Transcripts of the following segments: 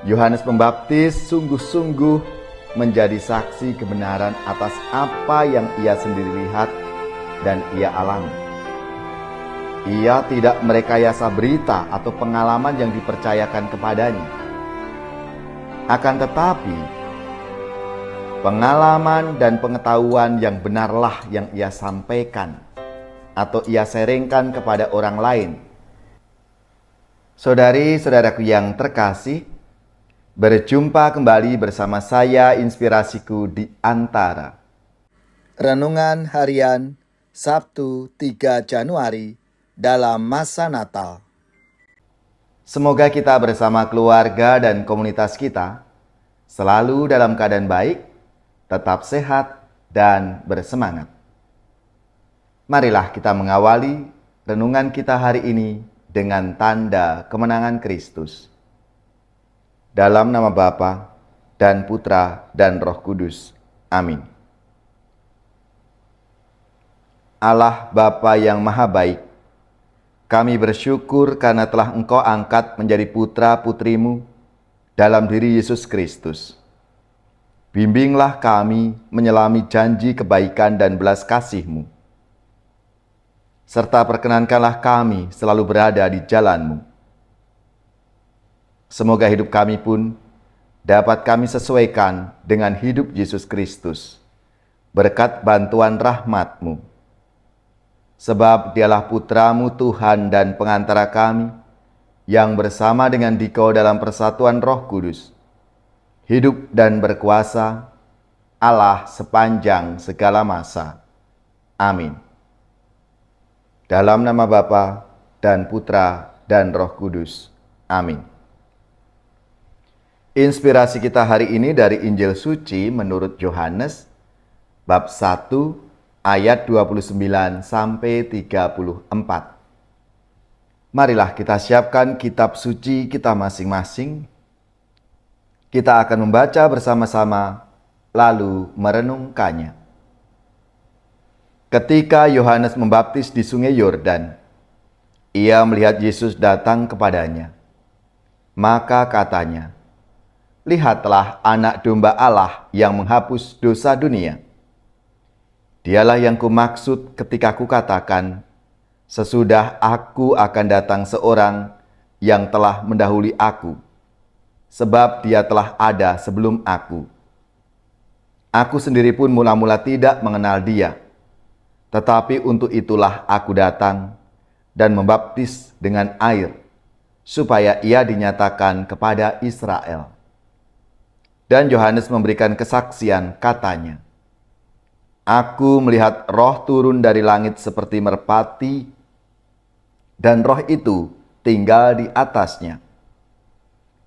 Yohanes Pembaptis sungguh-sungguh menjadi saksi kebenaran atas apa yang ia sendiri lihat dan ia alami. Ia tidak merekayasa berita atau pengalaman yang dipercayakan kepadanya. Akan tetapi, pengalaman dan pengetahuan yang benarlah yang ia sampaikan atau ia sharingkan kepada orang lain. Saudari-saudaraku yang terkasih, berjumpa kembali bersama saya Inspirasiku di Antara. Renungan Harian Sabtu 3 Januari dalam masa Natal. Semoga kita bersama keluarga dan komunitas kita selalu dalam keadaan baik, tetap sehat, dan bersemangat. Marilah kita mengawali renungan kita hari ini dengan tanda kemenangan Kristus. Dalam nama Bapa dan Putra dan Roh Kudus. Amin. Allah Bapa yang Maha Baik, kami bersyukur karena telah Engkau angkat menjadi putra-putrimu dalam diri Yesus Kristus. Bimbinglah kami menyelami janji kebaikan dan belas kasih-Mu. Serta perkenankanlah kami selalu berada di jalan-Mu. Semoga hidup kami pun dapat kami sesuaikan dengan hidup Yesus Kristus, berkat bantuan rahmat-Mu. Sebab Dialah Putra-Mu Tuhan dan pengantara kami, yang bersama dengan Dikau dalam persatuan Roh Kudus, hidup dan berkuasa Allah sepanjang segala masa. Amin. Dalam nama Bapa dan Putra dan Roh Kudus. Amin. Inspirasi kita hari ini dari Injil Suci menurut Yohanes, bab 1, ayat 29 sampai 34. Marilah kita siapkan kitab suci kita masing-masing. Kita akan membaca bersama-sama, lalu merenungkannya. Ketika Yohanes membaptis di Sungai Yordan, ia melihat Yesus datang kepadanya. Maka katanya, "Lihatlah Anak Domba Allah yang menghapus dosa dunia. Dialah yang kumaksud ketika kukatakan, sesudah aku akan datang seorang yang telah mendahului aku, sebab dia telah ada sebelum aku. Aku sendiri pun mula-mula tidak mengenal dia, tetapi untuk itulah aku datang dan membaptis dengan air, supaya ia dinyatakan kepada Israel." Dan Yohanes memberikan kesaksian, katanya, "Aku melihat roh turun dari langit seperti merpati, dan roh itu tinggal di atasnya.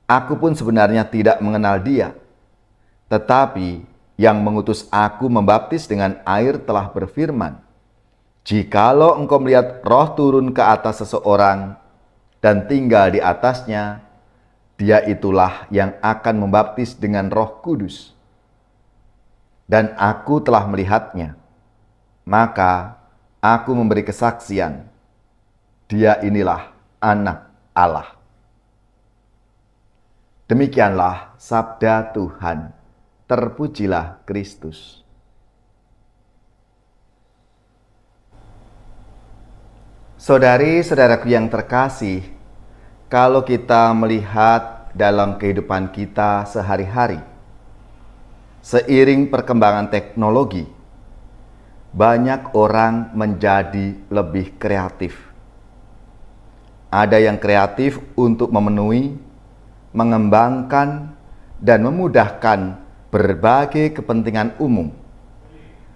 Aku pun sebenarnya tidak mengenal dia, tetapi yang mengutus aku membaptis dengan air telah berfirman, jikalau engkau melihat roh turun ke atas seseorang dan tinggal di atasnya, dia itulah yang akan membaptis dengan Roh Kudus. Dan aku telah melihatnya, maka aku memberi kesaksian, dia inilah Anak Allah." Demikianlah sabda Tuhan. Terpujilah Kristus. Saudari-saudaraku yang terkasih, kalau kita melihat dalam kehidupan kita sehari-hari, seiring perkembangan teknologi, banyak orang menjadi lebih kreatif. Ada yang kreatif untuk memenuhi, mengembangkan, dan memudahkan berbagai kepentingan umum.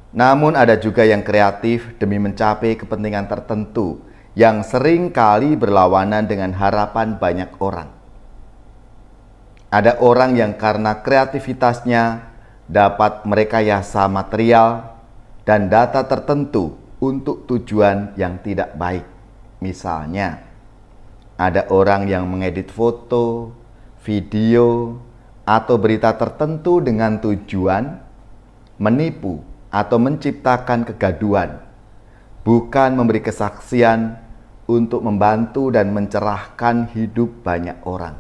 Namun ada juga yang kreatif demi mencapai kepentingan tertentu yang sering kali berlawanan dengan harapan banyak orang. Ada orang yang karena kreativitasnya dapat merekayasa material dan data tertentu untuk tujuan yang tidak baik. Misalnya, ada orang yang mengedit foto, video, atau berita tertentu dengan tujuan menipu atau menciptakan kegaduhan, bukan memberi kesaksian untuk membantu dan mencerahkan hidup banyak orang.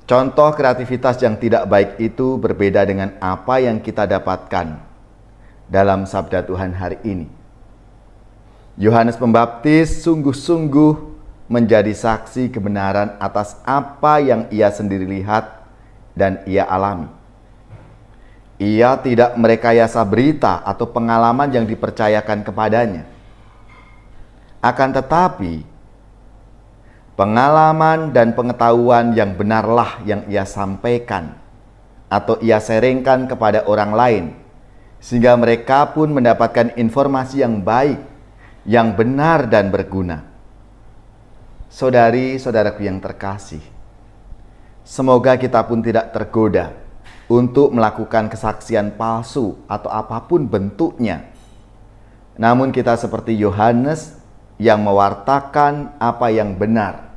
Contoh kreativitas yang tidak baik itu berbeda dengan apa yang kita dapatkan dalam sabda Tuhan hari ini. Yohanes Pembaptis sungguh-sungguh menjadi saksi kebenaran atas apa yang ia sendiri lihat dan ia alami. Ia tidak merekayasa berita atau pengalaman yang dipercayakan kepadanya. Akan tetapi, pengalaman dan pengetahuan yang benarlah yang ia sampaikan atau ia sharingkan kepada orang lain, sehingga mereka pun mendapatkan informasi yang baik, yang benar dan berguna. Saudari-saudaraku yang terkasih, semoga kita pun tidak tergoda untuk melakukan kesaksian palsu atau apapun bentuknya. Namun kita seperti Yohanes yang mewartakan apa yang benar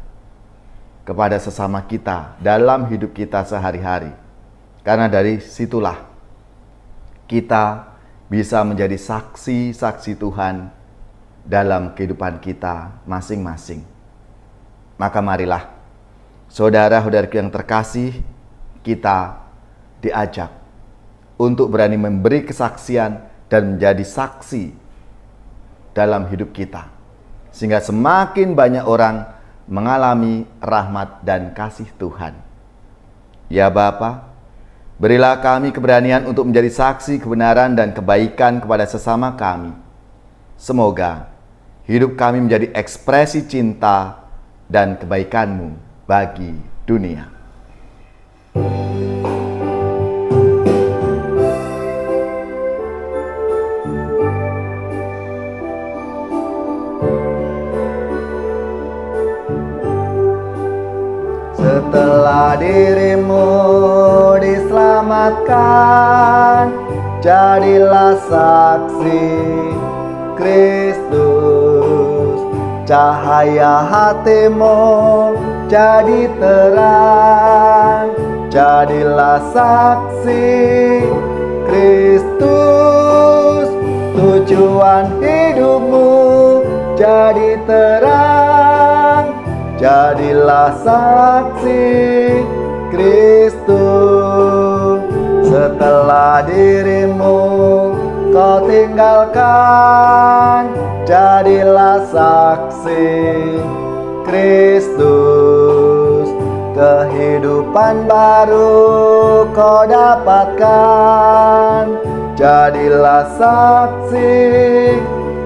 kepada sesama kita dalam hidup kita sehari-hari. Karena dari situlah kita bisa menjadi saksi-saksi Tuhan dalam kehidupan kita masing-masing. Maka marilah, saudara-saudaraku yang terkasih, kita diajak untuk berani memberi kesaksian dan menjadi saksi dalam hidup kita, sehingga semakin banyak orang mengalami rahmat dan kasih Tuhan. Ya Bapa, berilah kami keberanian untuk menjadi saksi kebenaran dan kebaikan kepada sesama kami. Semoga hidup kami menjadi ekspresi cinta dan kebaikan-Mu bagi dunia. Setelah dirimu diselamatkan, jadilah saksi Kristus. Cahaya hatimu jadi terang, jadilah saksi Kristus. Tujuan hidupmu jadi terang, jadilah saksi Kristus. Setelah dirimu kau tinggalkan, jadilah saksi Kristus. Kehidupan baru kau dapatkan, jadilah saksi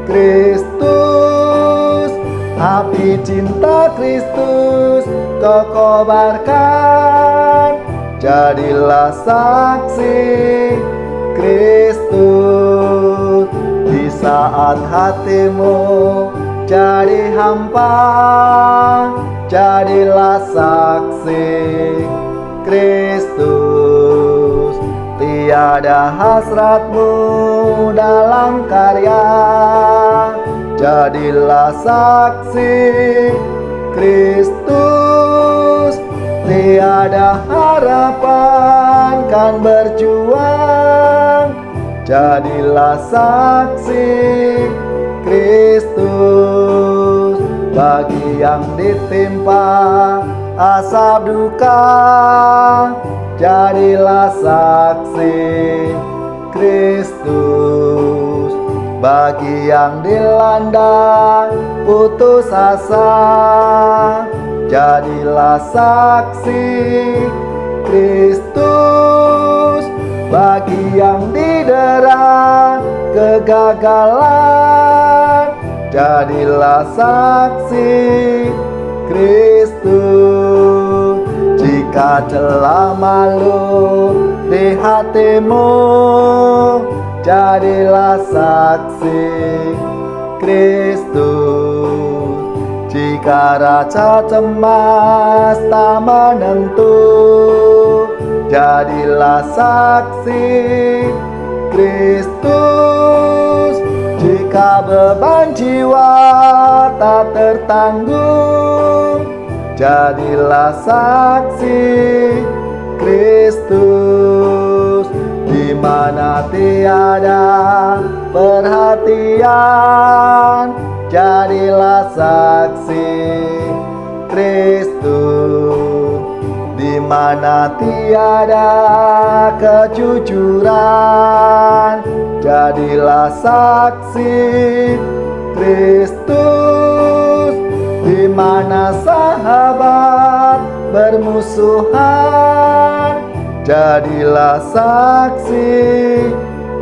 Kristus. Api cinta Kristus kau kobarkan, jadilah saksi Kristus. Di saat hatimu jadi hampa, jadilah saksi Kristus. Tiada hasratmu dalam karya, jadilah saksi Kristus. Tiada harapan kan berjuang, jadilah saksi Kristus. Bagi yang ditimpa asap duka, jadilah saksi Kristus. Bagi yang dilanda putus asa, jadilah saksi Kristus. Bagi yang didera kegagalan, jadilah saksi Kristus. Jika celah malu di hatimu, jadilah saksi Kristus. Jika rasa cemas tak menentu, jadilah saksi Kristus. Jika beban jiwa tak tertanggung, jadilah saksi Kristus. Di mana tiada perhatian, jadilah saksi Kristus. di mana tiada kejujuran. Jadilah saksi Kristus, di mana sahabat bermusuhan. Jadilah saksi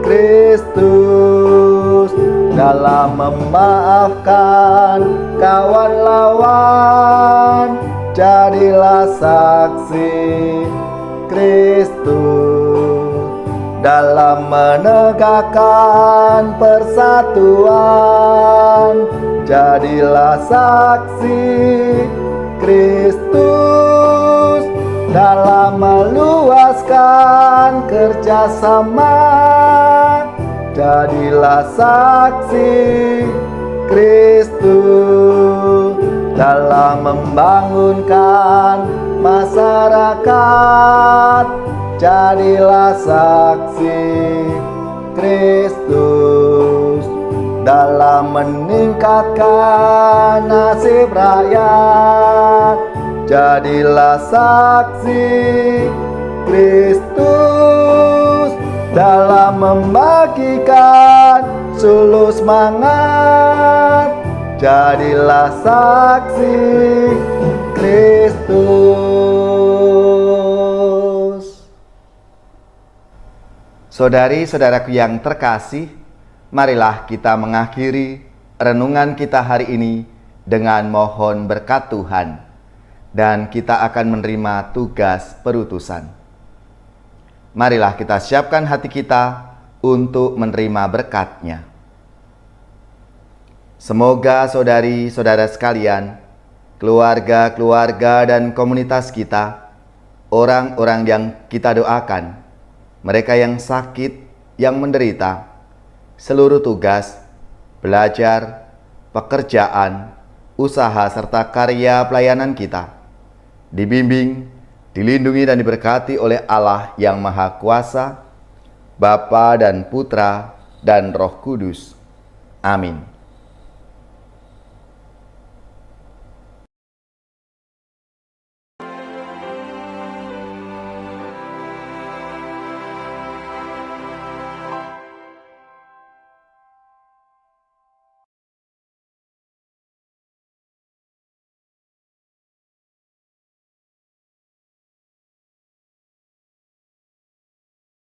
Kristus, dalam memaafkan kawan lawan. Jadilah saksi Kristus, dalam menegakkan persatuan. Jadilah saksi Kristus, dalam meluaskan kerjasama. Jadilah saksi Kristus, dalam membangunkan masyarakat. Jadilah saksi Kristus, dalam meningkatkan nasib rakyat. Jadilah saksi Kristus, dalam membagikan suluh semangat. Jadilah saksi Kristus. Saudari-saudaraku yang terkasih, marilah kita mengakhiri renungan kita hari ini dengan mohon berkat Tuhan, dan kita akan menerima tugas perutusan. Marilah kita siapkan hati kita untuk menerima berkat-Nya. Semoga saudari-saudara sekalian, keluarga-keluarga dan komunitas kita, orang-orang yang kita doakan, mereka yang sakit, yang menderita, seluruh tugas, belajar, pekerjaan, usaha serta karya pelayanan kita, dibimbing, dilindungi dan diberkati oleh Allah yang Maha Kuasa, Bapa dan Putra dan Roh Kudus. Amin.